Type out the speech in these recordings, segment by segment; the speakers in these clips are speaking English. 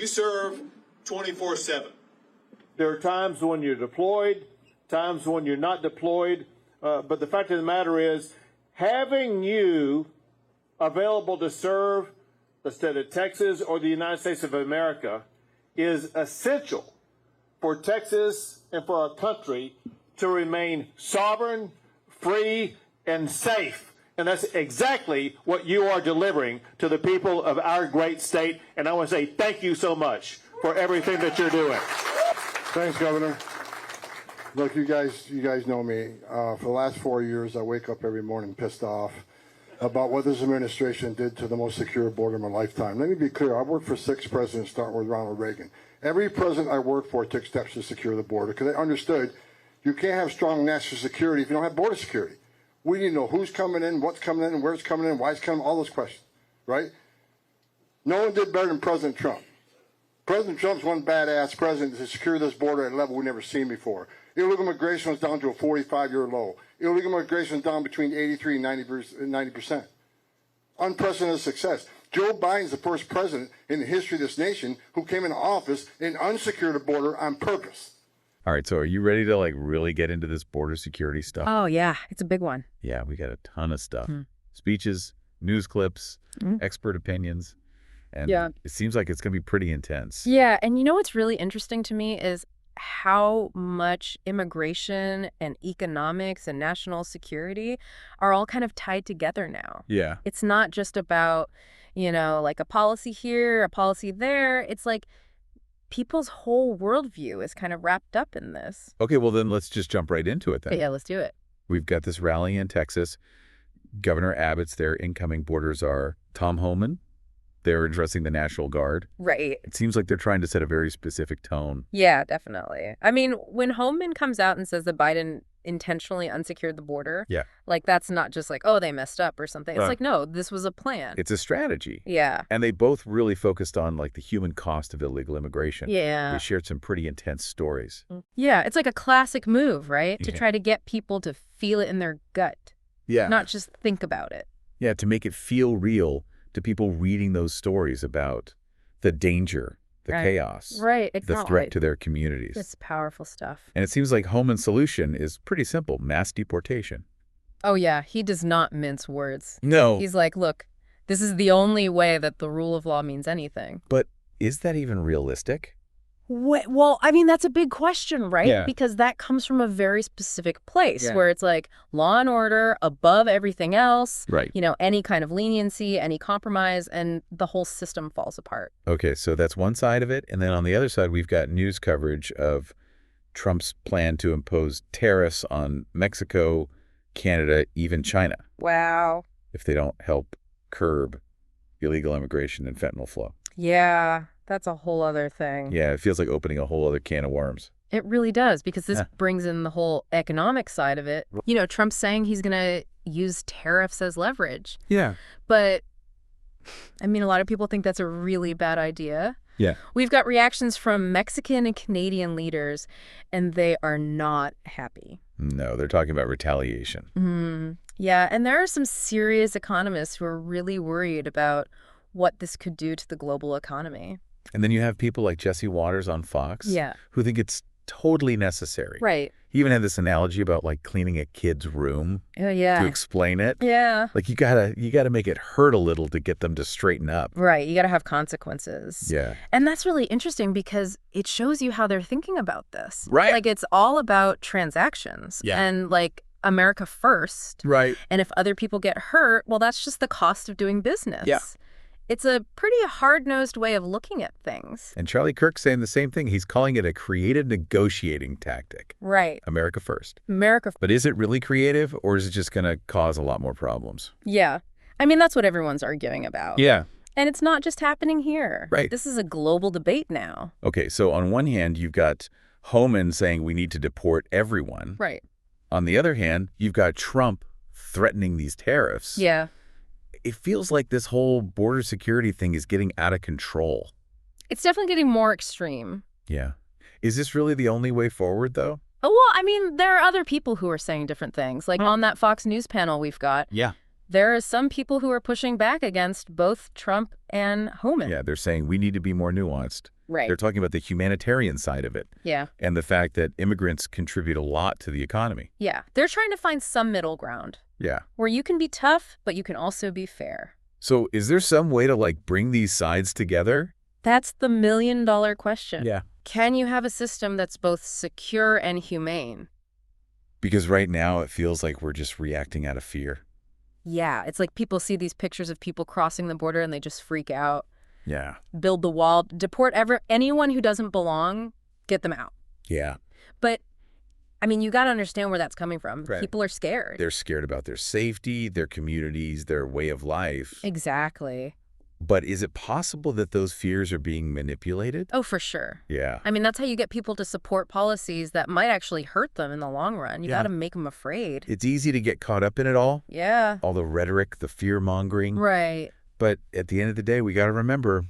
You serve 24/7. There are times when you're deployed, times when you're not deployed, but the fact of the matter is, having you available to serve the state of Texas or the United States of America is essential for Texas and for our country to remain sovereign, free, and safe. And that's exactly what you are delivering to the people of our great state. And I want to say thank you so much for everything that you're doing. Thanks, Governor. Look, you guys know me. For the last 4 years, I wake up every morning pissed off about what this administration did to the most secure border in my lifetime. Let me be clear. I worked for 6 presidents, starting with Ronald Reagan. Every president I worked for took steps to secure the border because they understood you can't have strong national security if you don't have border security. We need to know who's coming in, what's coming in, where it's coming in, why it's coming, all those questions, right? No one did better than President Trump. President Trump's one badass president to secure this border at a level we've never seen before. Illegal immigration was down to a 45-year low. Illegal immigration was down between 83 and 90%. Unprecedented success. Joe Biden's the first president in the history of this nation who came into office and unsecured the border on purpose. All right, so are you ready to really get into this border security stuff? Oh, yeah, it's a big one. Yeah, we got a ton of stuff. Speeches, news clips, expert opinions. And it seems like it's going to be pretty intense. Yeah, and you know what's really interesting to me is how much immigration and economics and national security are all kind of tied together now. Yeah. It's not just about, like a policy here, a policy there. It's like people's whole worldview is kind of wrapped up in this. Okay, well then let's just jump right into it then. Yeah, let's do it. We've got this rally in Texas. Governor Abbott's their incoming border czar. Tom Homan, they're addressing the National Guard. Right. It seems like they're trying to set a very specific tone. Yeah, definitely. I mean, when Homan comes out and says that Biden intentionally unsecured the border, that's not just like, oh, they messed up or something. It's like, no, this was a plan. It's a strategy. Yeah. And they both really focused on the human cost of illegal immigration. Yeah. They shared some pretty intense stories. Yeah, it's like a classic move, right? To try to get people to feel it in their gut. Yeah. Not just think about it. Yeah, to make it feel real to people reading those stories about the danger, the chaos, the threat to their communities. It's powerful stuff. And it seems like Homan's solution is pretty simple: mass deportation. Oh, yeah. He does not mince words. No. He's like, look, this is the only way that the rule of law means anything. But is that even realistic? Well, I mean, that's a big question, right? Yeah. Because that comes from a very specific place where it's like law and order above everything else. Right. Any kind of leniency, any compromise, and the whole system falls apart. Okay, so that's one side of it. And then on the other side, we've got news coverage of Trump's plan to impose tariffs on Mexico, Canada, even China. Wow. If they don't help curb illegal immigration and fentanyl flow. Yeah. That's a whole other thing. Yeah, it feels like opening a whole other can of worms. It really does, because this brings in the whole economic side of it. Trump's saying he's going to use tariffs as leverage. Yeah. But, I mean, a lot of people think that's a really bad idea. Yeah. We've got reactions from Mexican and Canadian leaders, and they are not happy. No, they're talking about retaliation. Yeah, and there are some serious economists who are really worried about what this could do to the global economy. And then you have people like Jesse Waters on Fox who think it's totally necessary. Right. He even had this analogy about cleaning a kid's room to explain it. Yeah. You gotta make it hurt a little to get them to straighten up. Right. You got to have consequences. Yeah. And that's really interesting because it shows you how they're thinking about this. Right. It's all about transactions. Yeah. And America first. Right. And if other people get hurt, well, that's just the cost of doing business. Yeah. It's a pretty hard-nosed way of looking at things. And Charlie Kirk's saying the same thing. He's calling it a creative negotiating tactic. Right. America first. America. But is it really creative, or is it just going to cause a lot more problems? Yeah. I mean, that's what everyone's arguing about. Yeah. And it's not just happening here. Right. This is a global debate now. Okay, so on one hand, you've got Homan saying we need to deport everyone. Right. On the other hand, you've got Trump threatening these tariffs. Yeah. It feels like this whole border security thing is getting out of control. It's definitely getting more extreme. Yeah. Is this really the only way forward, though? Oh, well, I mean, there are other people who are saying different things. On that Fox News panel we've got, There are some people who are pushing back against both Trump and Homan. Yeah, they're saying we need to be more nuanced. Right. They're talking about the humanitarian side of it. Yeah. And the fact that immigrants contribute a lot to the economy. Yeah. They're trying to find some middle ground Yeah. where you can be tough, but you can also be fair. So is there some way to, like, bring these sides together? That's the million-dollar question. Yeah. Can you have a system that's both secure and humane? Because right now it feels like we're just reacting out of fear. Yeah. It's like people see these pictures of people crossing the border and they just freak out. Yeah. Build the wall, deport anyone who doesn't belong, get them out. Yeah. But, I mean, you got to understand where that's coming from. Right. People are scared. They're scared about their safety, their communities, their way of life. Exactly. But is it possible that those fears are being manipulated? Oh, for sure. Yeah. I mean, that's how you get people to support policies that might actually hurt them in the long run. You Yeah. got to make them afraid. It's easy to get caught up in it all. Yeah. All the rhetoric, the fear-mongering. Right. But at the end of the day, we got to remember,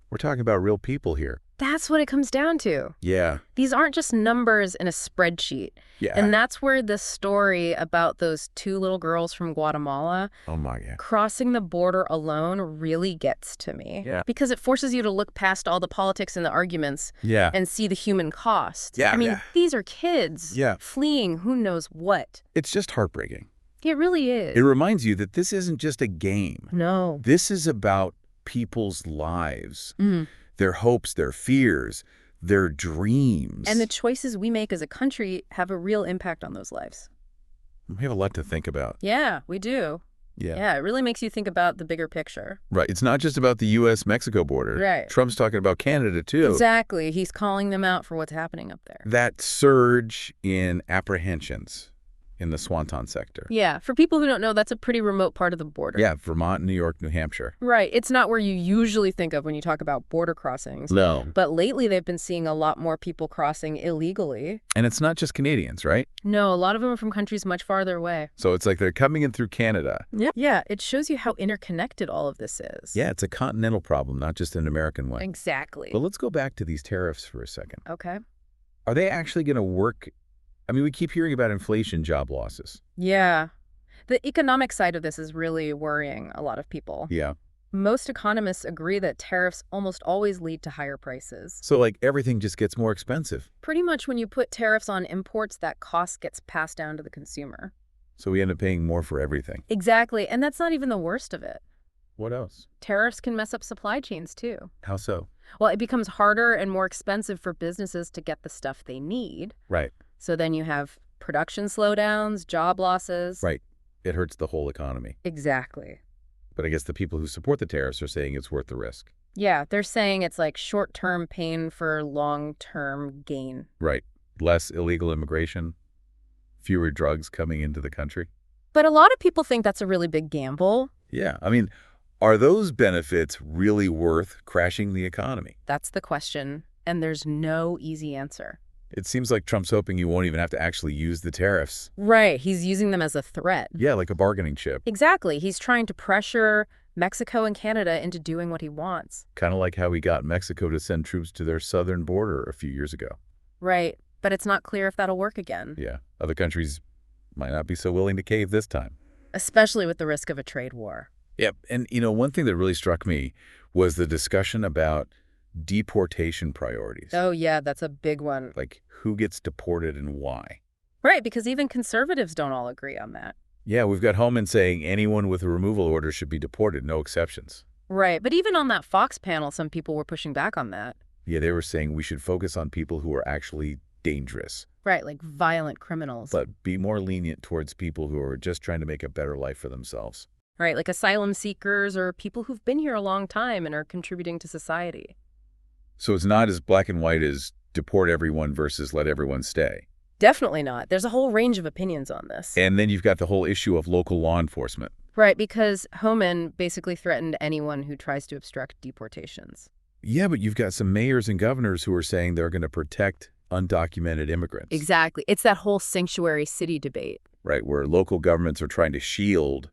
we're talking about real people here. That's what it comes down to. Yeah. These aren't just numbers in a spreadsheet. Yeah. And that's where this story about those two little girls from Guatemala Oh, my God. crossing the border alone really gets to me. Yeah. Because it forces you to look past all the politics and the arguments Yeah. and see the human cost. Yeah, I mean, yeah. these are kids fleeing who knows what. It's just heartbreaking. It really is. It reminds you that this isn't just a game. No. This is about people's lives, Mhm. their hopes, their fears, their dreams. And the choices we make as a country have a real impact on those lives. We have a lot to think about. Yeah, we do. Yeah. Yeah, it really makes you think about the bigger picture. Right. It's not just about the U.S.-Mexico border. Right. Trump's talking about Canada, too. Exactly. He's calling them out for what's happening up there. That surge in apprehensions in the Swanton sector. Yeah, for people who don't know, that's a pretty remote part of the border. Yeah, Vermont, New York, New Hampshire. Right. It's not where you usually think of when you talk about border crossings. No. But lately, they've been seeing a lot more people crossing illegally. And it's not just Canadians, right? No, a lot of them are from countries much farther away. So it's like they're coming in through Canada. Yeah. Yeah, it shows you how interconnected all of this is. Yeah, it's a continental problem, not just an American one. Exactly. But let's go back to these tariffs for a second. Okay. Are they actually going to work? I mean, we keep hearing about inflation, job losses. Yeah. The economic side of this is really worrying a lot of people. Yeah. Most economists agree that tariffs almost always lead to higher prices. So, like, everything just gets more expensive. Pretty much when you put tariffs on imports, that cost gets passed down to the consumer. So we end up paying more for everything. Exactly. And that's not even the worst of it. What else? Tariffs can mess up supply chains, too. How so? Well, it becomes harder and more expensive for businesses to get the stuff they need. Right. So then you have production slowdowns, job losses. Right. It hurts the whole economy. Exactly. But I guess the people who support the tariffs are saying it's worth the risk. Yeah, they're saying it's like short-term pain for long-term gain. Right. Less illegal immigration, fewer drugs coming into the country. But a lot of people think that's a really big gamble. Yeah. I mean, are those benefits really worth crashing the economy? That's the question, and there's no easy answer. It seems like Trump's hoping you won't even have to actually use the tariffs. Right, he's using them as a threat. Yeah, like a bargaining chip. Exactly, he's trying to pressure Mexico and Canada into doing what he wants. Kind of like how he got Mexico to send troops to their southern border a few years ago. Right, but it's not clear if that'll work again. Yeah, other countries might not be so willing to cave this time. Especially with the risk of a trade war. Yep, and you know, one thing that really struck me was the discussion about deportation priorities. Oh yeah, that's a big one. Like, who gets deported and why? Right, because even conservatives don't all agree on that. Yeah, we've got Homan saying anyone with a removal order should be deported, no exceptions. Right, but even on that Fox panel, some people were pushing back on that. Yeah, they were saying we should focus on people who are actually dangerous. Right, like violent criminals. But be more lenient towards people who are just trying to make a better life for themselves. Right, like asylum seekers or people who've been here a long time and are contributing to society. So it's not as black and white as deport everyone versus let everyone stay. Definitely not. There's a whole range of opinions on this. And then you've got the whole issue of local law enforcement. Right, because Homan basically threatened anyone who tries to obstruct deportations. Yeah, but you've got some mayors and governors who are saying they're going to protect undocumented immigrants. Exactly. It's that whole sanctuary city debate. Right, where local governments are trying to shield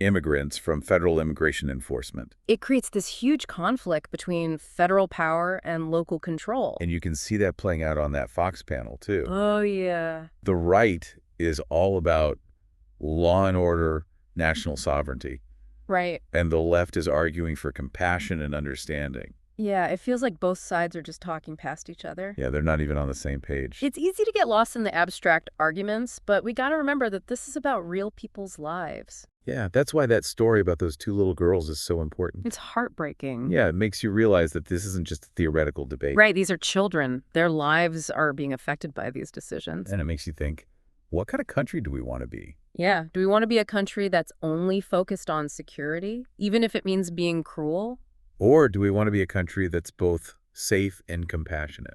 immigrants from federal immigration enforcement. It creates this huge conflict between federal power and local control. And you can see that playing out on that Fox panel, too. Oh, yeah. The right is all about law and order, national sovereignty. Right. And the left is arguing for compassion and understanding. Yeah, it feels like both sides are just talking past each other. Yeah, they're not even on the same page. It's easy to get lost in the abstract arguments, but we got to remember that this is about real people's lives. Yeah, that's why that story about those two little girls is so important. It's heartbreaking. Yeah, it makes you realize that this isn't just a theoretical debate. Right, these are children. Their lives are being affected by these decisions. And it makes you think, what kind of country do we want to be? Yeah, do we want to be a country that's only focused on security, even if it means being cruel? Or do we want to be a country that's both safe and compassionate?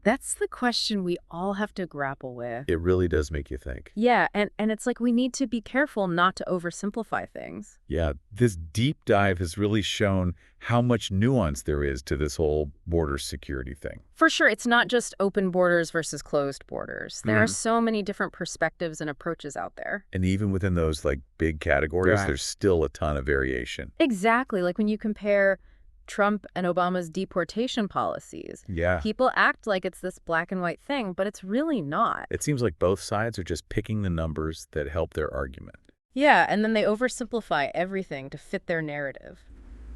That's the question we all have to grapple with. It really does make you think. Yeah, and it's like we need to be careful not to oversimplify things. Yeah, this deep dive has really shown how much nuance there is to this whole border security thing. For sure, it's not just open borders versus closed borders. There are so many different perspectives and approaches out there. And even within those big categories, Right. there's still a ton of variation. Exactly, like when you compare Trump and Obama's deportation policies. Yeah. People act like it's this black and white thing, but it's really not. It seems like both sides are just picking the numbers that help their argument. Yeah, and then they oversimplify everything to fit their narrative.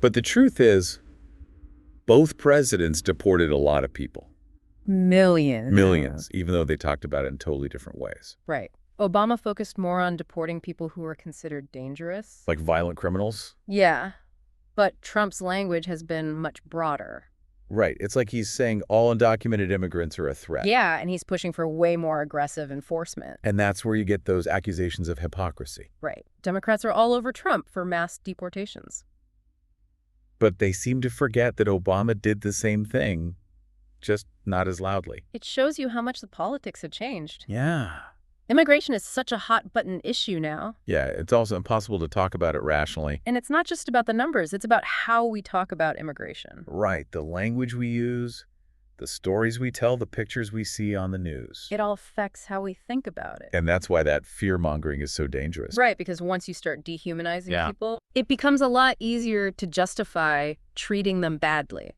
But the truth is, both presidents deported a lot of people. Millions. Millions, even though they talked about it in totally different ways. Right. Obama focused more on deporting people who were considered dangerous. Like violent criminals? Yeah, but Trump's language has been much broader. Right. It's like he's saying all undocumented immigrants are a threat. Yeah, and he's pushing for way more aggressive enforcement. And that's where you get those accusations of hypocrisy. Right. Democrats are all over Trump for mass deportations. But they seem to forget that Obama did the same thing, just not as loudly. It shows you how much the politics have changed. Yeah. Immigration is such a hot-button issue now. Yeah, it's also impossible to talk about it rationally. And it's not just about the numbers, it's about how we talk about immigration. Right. The language we use, the stories we tell, the pictures we see on the news. It all affects how we think about it. And that's why that fear-mongering is so dangerous. Right, because once you start dehumanizing Yeah. people, it becomes a lot easier to justify treating them badly.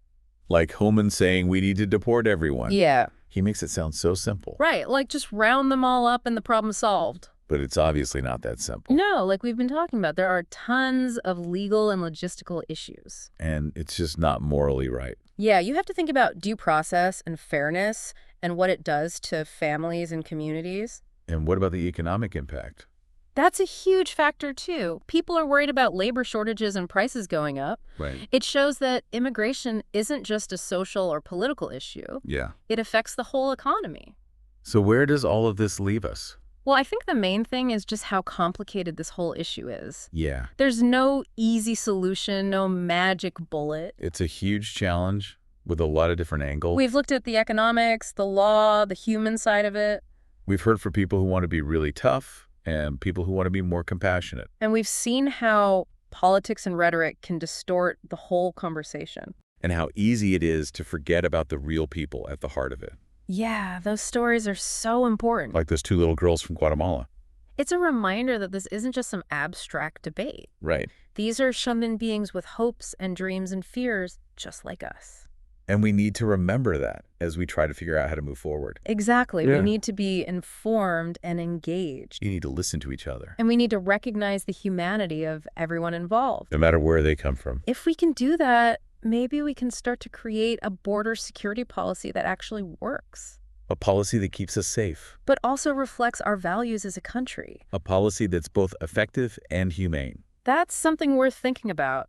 Like Homan saying we need to deport everyone. Yeah. He makes it sound so simple. Right, like just round them all up and the problem's solved. But it's obviously not that simple. No, like we've been talking about, there are tons of legal and logistical issues. And it's just not morally right. Yeah, you have to think about due process and fairness and what it does to families and communities. And what about the economic impact? That's a huge factor, too. People are worried about labor shortages and prices going up. Right. It shows that immigration isn't just a social or political issue. Yeah. It affects the whole economy. So where does all of this leave us? Well, I think the main thing is just how complicated this whole issue is. Yeah. There's no easy solution, no magic bullet. It's a huge challenge with a lot of different angles. We've looked at the economics, the law, the human side of it. We've heard from people who want to be really tough and people who want to be more compassionate. And we've seen how politics and rhetoric can distort the whole conversation. And how easy it is to forget about the real people at the heart of it. Yeah, those stories are so important. Like those two little girls from Guatemala. It's a reminder that this isn't just some abstract debate. Right. These are human beings with hopes and dreams and fears just like us. And we need to remember that as we try to figure out how to move forward. Exactly. Yeah. We need to be informed and engaged. You need to listen to each other, And we need to recognize the humanity of everyone involved. no matter where they come from. If we can do that, maybe we can start to create a border security policy that actually works, A policy that keeps us safe. but also reflects our values as a country. A policy that's both effective and humane. That's something worth thinking about.